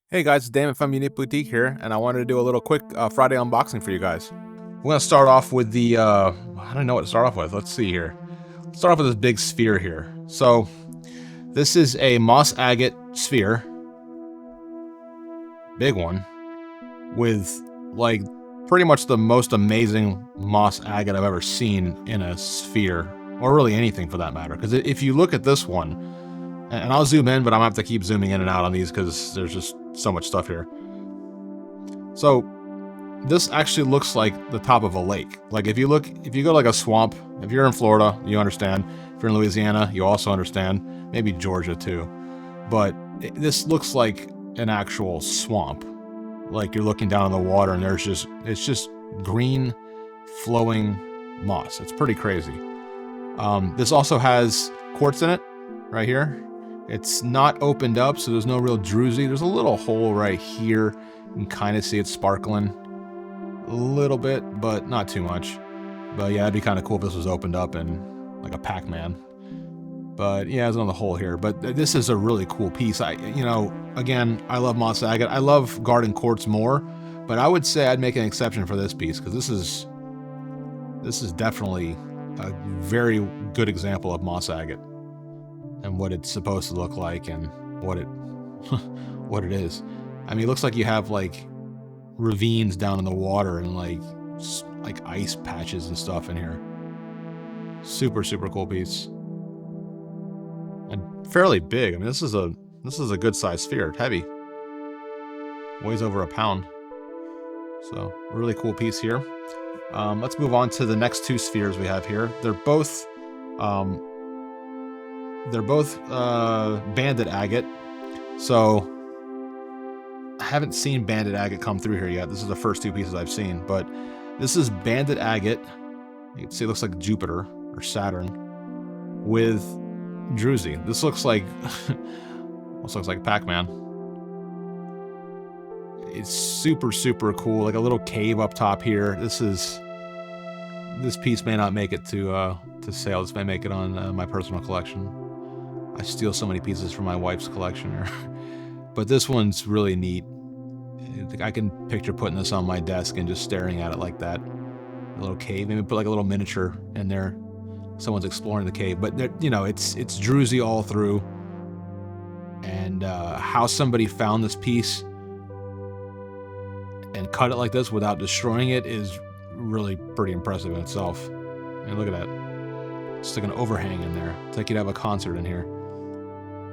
Hey guys, it's Damon from Beaunique Boutique here, and I wanted to do a little quick Friday unboxing for you guys. We're gonna start off with the, I don't know what to start off with. Let's see here. Let's start off with this big sphere here. So, this is a moss agate sphere, big one, with like pretty much the most amazing moss agate I've ever seen in a sphere, or really anything for that matter. Because if you look at this one, and I'll zoom in, but I'm gonna have to keep zooming in and out on these because there's just so much stuff here. So, this actually looks like the top of a lake. Like if you go like a swamp, if you're in Florida, you understand. If you're in Louisiana, you also understand. Maybe Georgia too. But this looks like an actual swamp. Like you're looking down in the water and it's just green flowing moss. It's pretty crazy. This also has quartz in it right here. It's not opened up, so there's no real druzy. There's a little hole right here. You can kind of see it sparkling a little bit, but not too much. But yeah, it'd be kind of cool if this was opened up and like a Pac-Man. But yeah, there's another hole here. But this is a really cool piece. Again, I love moss agate. I love garden quartz more, but I would say I'd make an exception for this piece because this is definitely a very good example of moss agate and what it's supposed to look like and what it what it is. I mean, it looks like you have like ravines down in the water and like ice patches and stuff in here. Super cool piece and fairly big. I mean, this is a good sized sphere. It's heavy, weighs over a pound. So really cool piece here. Let's move on to the next two spheres we have here. They're both banded agate. So I haven't seen banded agate come through here yet. This is the first two pieces I've seen, but this is banded agate. You can see it looks like Jupiter or Saturn with Druzy. This looks like Pac-Man. It's super cool. Like a little cave up top here. This piece may not make it to sale. This may make it on my personal collection. I steal so many pieces from my wife's collection. But this one's really neat. I can picture putting this on my desk and just staring at it like that. A little cave. Maybe put like a little miniature in there. Someone's exploring the cave. But it's Druzy all through. And how somebody found this piece and cut it like this without destroying it is really pretty impressive in itself. I mean, look at that. It's like an overhang in there. It's like you'd have a concert in here.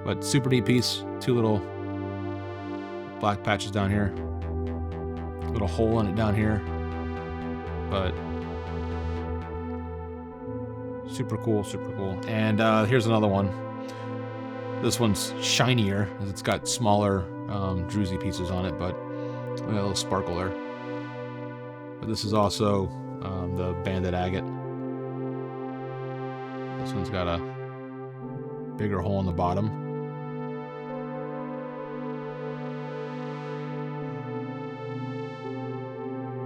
But super neat piece. Two little black patches down here. Little hole in it down here. But super cool. And here's another one. This one's shinier as it's got smaller druzy pieces on it, but look at that little sparkle there. But this is also the banded agate. This one's got a bigger hole in the bottom.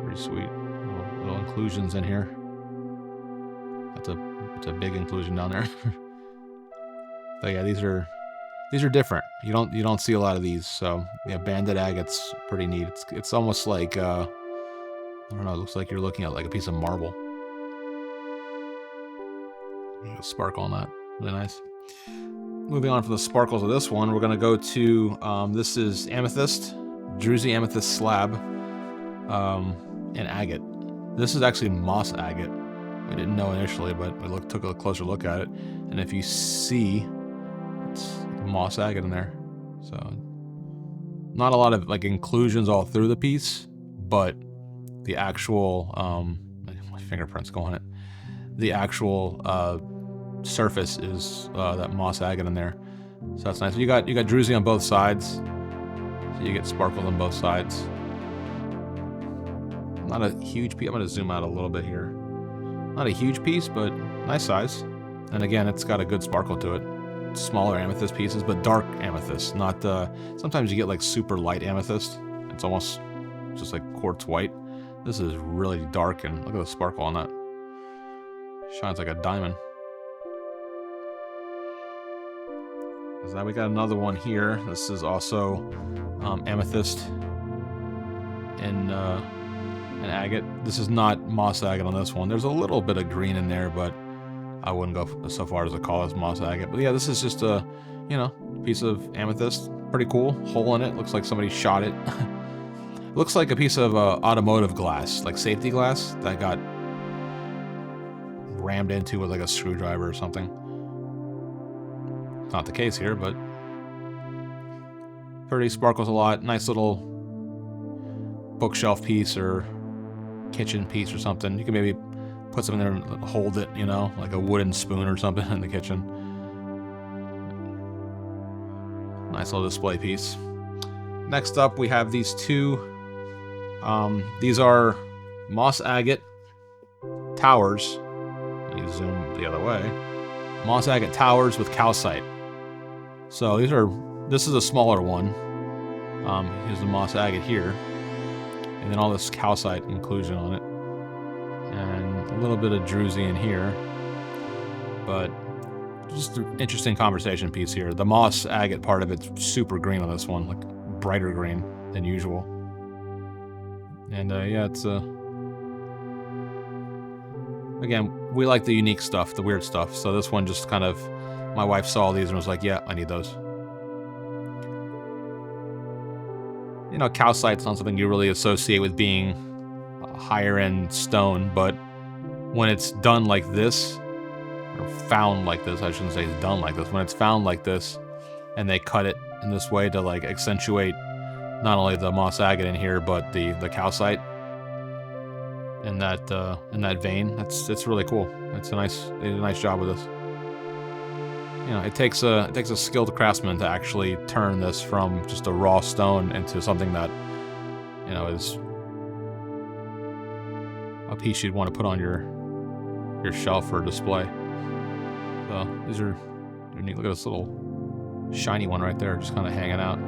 Pretty sweet. Little inclusions in here. That's a big inclusion down there. But yeah, these are different. You don't see a lot of these. So yeah, banded agate's pretty neat. It's almost like I don't know. It looks like you're looking at like a piece of marble. Sparkle on that, really nice. Moving on from the sparkles of this one, we're gonna go to this is Amethyst, Druzy Amethyst slab, and agate. This is actually moss agate. We didn't know initially, but we took a closer look at it, and if you see, it's moss agate in there. So not a lot of like inclusions all through the piece, but the actual my fingerprints go on it. The actual surface is that moss agate in there, so that's nice. You got druzy on both sides, so you get sparkles on both sides. Not a huge piece. I'm going to zoom out a little bit here. Not a huge piece, but nice size. And again, it's got a good sparkle to it. Smaller amethyst pieces, but dark amethyst. Not sometimes you get like super light amethyst. It's almost just like quartz white. This is really dark, and look at the sparkle on that. Shines like a diamond. Now we got another one here. This is also Amethyst and Agate. This is not moss agate on this one. There's a little bit of green in there, but I wouldn't go so far as to call this moss agate. But yeah, this is just a, you know, piece of amethyst. Pretty cool. Hole in it. Looks like somebody shot it. Looks like a piece of automotive glass, like safety glass, that got rammed into with like a screwdriver or something. Not the case here, but pretty, sparkles a lot. Nice little bookshelf piece or kitchen piece or something. You can maybe put something there and hold it, you know, like a wooden spoon or something in the kitchen. Nice little display piece. Next up, we have these two. These are moss agate towers. Let me zoom the other way. Moss agate towers with calcite. So this is a smaller one. Here's the moss agate here. And then all this calcite inclusion on it. And a little bit of Druzy in here. But just an interesting conversation piece here. The moss agate part of it's super green on this one, like brighter green than usual. And yeah, it's again, we like the unique stuff, the weird stuff. So this one just kind of, my wife saw these and was like, yeah, I need those. You know, calcite's not something you really associate with being higher end stone, but when it's done like this, or found like this, I shouldn't say it's done like this, when it's found like this, and they cut it in this way to like accentuate not only the moss agate in here, but the calcite in that vein, it's really cool. They did a nice job with this. You know, it takes a skilled craftsman to actually turn this from just a raw stone into something that, you know, is a piece you'd want to put on your shelf or display. So these are neat. Look at this little shiny one right there, just kind of hanging out.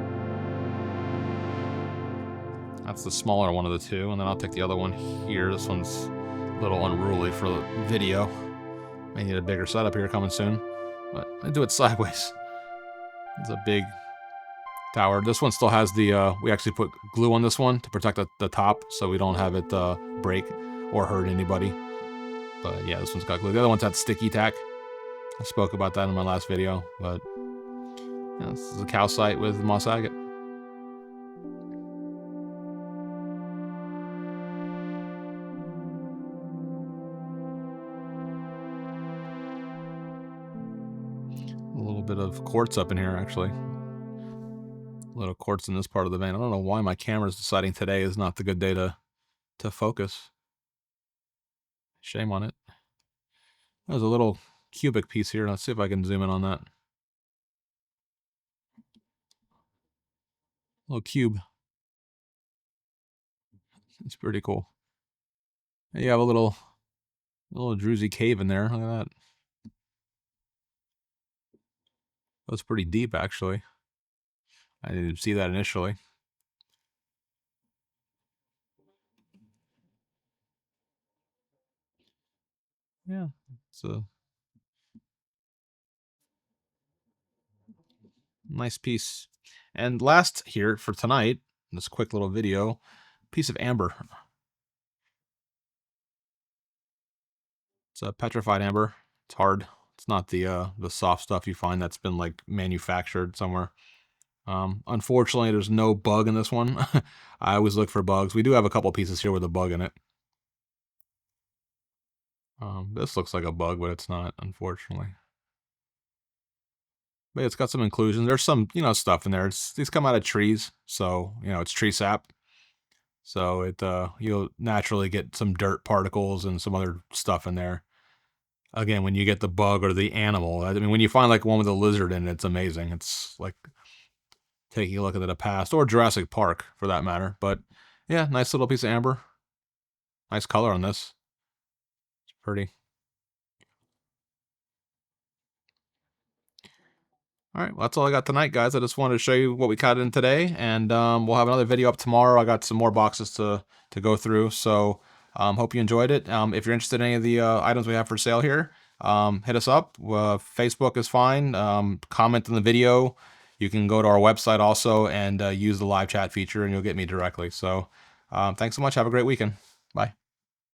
That's the smaller one of the two, and then I'll take the other one here. This one's a little unruly for the video. May need a bigger setup here coming soon. But I do it sideways. It's a big tower. This one still has the, we actually put glue on this one to protect the top so we don't have it break or hurt anybody. But yeah, this one's got glue. The other one's had sticky tack. I spoke about that in my last video, but yeah, this is a calcite with moss agate. A little bit of quartz up in here, actually. A little quartz in this part of the vein. I don't know why my camera's deciding today is not the good day to focus. Shame on it. There's a little cubic piece here. Let's see if I can zoom in on that. Little cube. It's pretty cool. And you have a little Druzy cave in there. Look at that. That's pretty deep, actually. I didn't see that initially. Yeah, it's a nice piece. And last here for tonight, this quick little video, piece of amber. It's a petrified amber. It's hard. It's not the soft stuff you find that's been like manufactured somewhere. Unfortunately, there's no bug in this one. I always look for bugs. We do have a couple pieces here with a bug in it. This looks like a bug, but it's not, unfortunately. But it's got some inclusions. There's some, you know, stuff in there. These come out of trees, so, you know, it's tree sap. So it you'll naturally get some dirt particles and some other stuff in there. Again, when you get the bug or the animal, I mean, when you find like one with a lizard in it, it's amazing. It's like taking a look at the past, or Jurassic Park for that matter. But yeah, nice little piece of amber. Nice color on this. It's pretty. All right, well, that's all I got tonight, guys. I just wanted to show you what we caught in today, and we'll have another video up tomorrow. I got some more boxes to go through, so hope you enjoyed it. If you're interested in any of the items we have for sale here, hit us up. Facebook is fine. Comment in the video. You can go to our website also and use the live chat feature, and you'll get me directly. So thanks so much. Have a great weekend. Bye.